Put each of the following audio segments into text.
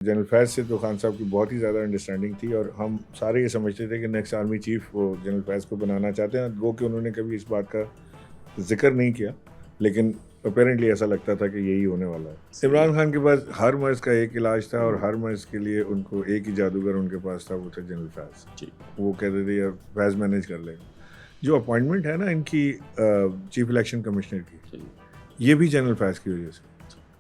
General फैज़ से तो खान साहब की बहुत ही ज़्यादा अंडरस्टैंडिंग थी और हम सारे ये समझते थे कि नेक्स्ट आर्मी चीफ वो जनरल फैज़ को बनाना चाहते हैं। वो कि उन्होंने कभी इस बात का जिक्र नहीं किया, लेकिन अपेरेंटली ऐसा लगता था कि यही होने वाला है। इमरान खान के पास हर मर्ज़ का एक इलाज था और हर मर्ज़ के लिए उनको एक ही जादूगर उनके पास था, वो था जनरल फैज़। वो कहते थे यार फैज़ मैनेज कर लेगा। जो अपॉइंटमेंट है ना इनकी चीफ इलेक्शन कमिश्नर की, ये भी जनरल फैज़ की वजह से।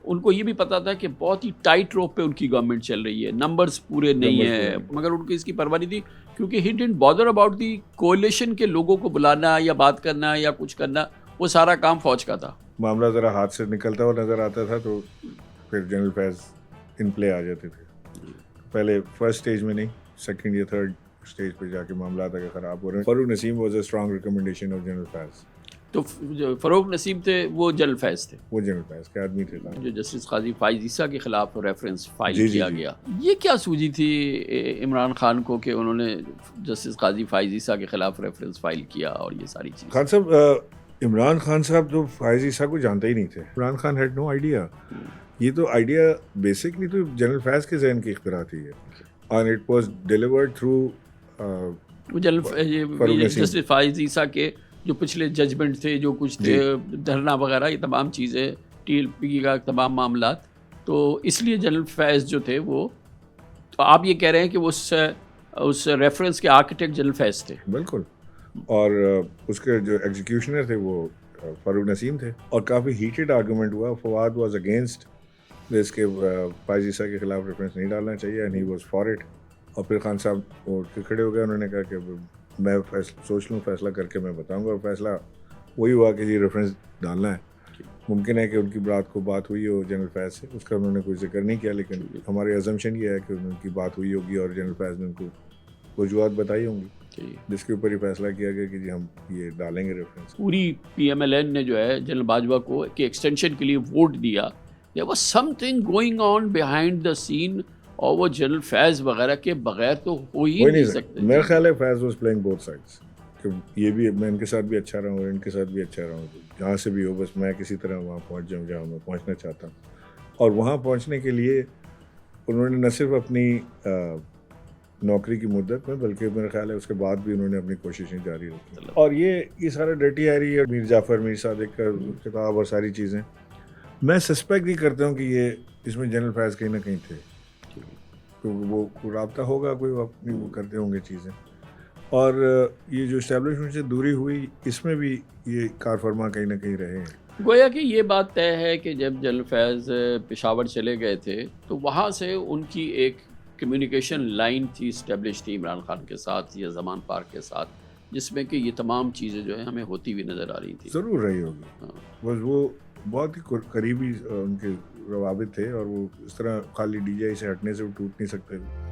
उनको ये भी पता था कि बहुत ही टाइट रोप पे उनकी गवर्नमेंट चल रही है, नंबर्स पूरे नहीं है, मगर उनको इसकी परवाह नहीं थी क्योंकि he didn't bother about the coalition के लोगों को बुलाना या बात करना या कुछ करना, वो सारा काम फौज का था। मामला ज़रा हाथ से निकलता हुआ नज़र आता था तो फिर जनरल फैज़ इन प्ले आ जाते थे। पहले फर्स्ट स्टेज में नहीं, सेकंड या थर्ड स्टेज पे जाके मामला आगे ख़राब हो रहे हैं। Farooq Naseem was a strong recommendation of General Faiz. तो जो फ़ारूक नसीम थे वो जनरल फैज़ थे, वो जनरल फैज़ के आदमी थे। जो जस्टिस काजी फ़ाइज़ ईसा के खिलाफ रेफरेंस फाइल जी, किया जी। गया। ये क्या सूझी थी इमरान खान को कि उन्होंने जस्टिस काजी फ़ाइज़ ईसा के खिलाफ रेफरेंस फाइल किया और ये सारी चीज़? खान साहब इमरान खान साहब तो फ़ाइज़ ईसा को जानते ही नहीं थे। Imran Khan had no idea. ये तो आइडिया बेसिकली तो जनरल फैज़ के ज़हन की इख्तिरा थी ये, and it was delivered through वो फ़ारूक ये नसीम। जस्टिस फ़ाइज़ ईसा के जो पिछले जजमेंट थे, जो कुछ थे, धरना वगैरह, ये तमाम चीज़ें, टीएलपी का तमाम मामलात, तो इसलिए जनरल फैज़ जो थे वो, तो आप ये कह रहे हैं कि वो उस रेफरेंस के आर्किटेक्ट जनरल फैज़ थे। बिल्कुल। और उसके जो एग्जीक्यूशनर थे वो फ़ारूक नसीम थे और काफ़ी हीटेड आर्गूमेंट हुआ। फवाद वाज अगेंस्ट दिस के फ़ाइज़ ईसा के खिलाफ रेफरेंस नहीं डालना चाहिए and he was for it. और फिर खान साहब उठ के खड़े हो गए, उन्होंने कहा कि मैं सोच लूँ, फैसला करके मैं बताऊँगा। और फैसला वही हुआ कि जी रेफरेंस डालना है। मुमकिन है कि उनकी बात हुई हो जनरल फैज़ से, उसका उन्होंने कोई जिक्र नहीं किया, लेकिन हमारी अजम्पशन ये है कि उनकी बात हुई होगी और जनरल फैज़ ने उनको वजूहत बताई होंगी, जिसके ऊपर ही फैसला किया गया कि जी हम ये डालेंगे रेफरेंस। पूरी पीएमएलएन ने जो है जनरल बाजवा को के एक्सटेंशन के लिए वोट दिया। There was something going on behind the scene, और वो जनरल फैज़ वगैरह के बगैर तो हो ही नहीं सकते। मेरा ख्याल है फैज़ वाज प्लेइंग बोथ साइड्स कि ये भी मैं इनके साथ भी अच्छा रहा हूँ, इनके साथ भी अच्छा रहा हूँ, जहाँ से भी हो बस मैं किसी तरह वहाँ पहुँच जाऊँ जहाँ मैं पहुँचना चाहता हूँ। और वहाँ पहुँचने के लिए उन्होंने न सिर्फ अपनी नौकरी की मुद्दत में, बल्कि मेरा ख्याल है उसके बाद भी उन्होंने अपनी कोशिशें जारी रखी। और ये सारा डर्टी हैरी और मीर जाफ़र, मीर सादिक का किताब और सारी चीज़ें, मैं सस्पेक्ट ही करता हूँ कि ये इसमें जनरल फैज़ कहीं ना कहीं थे, क्योंकि वो राब्ता होगा कोई, वो अपनी वो करते होंगे चीज़ें। और ये जो इस्टेब्लिशमेंट से दूरी हुई, इसमें भी ये कारफरमा कहीं ना कहीं रहे हैं। गोया कि ये बात तय है कि जब जनरल फैज़ पेशावर चले गए थे तो वहाँ से उनकी एक कम्युनिकेशन लाइन थी, इस्टेब्लिश थी इमरान खान के साथ या ज़मान पार्क के साथ, जिसमें कि ये तमाम चीज़ें जो है हमें होती हुई नज़र आ रही थी। ज़रूर रही होगी। हाँ। बस वो बहुत ही करीबी उनके रवाबित थे और वो इस तरह खाली डीजीआई से हटने से वो टूट नहीं सकते थे।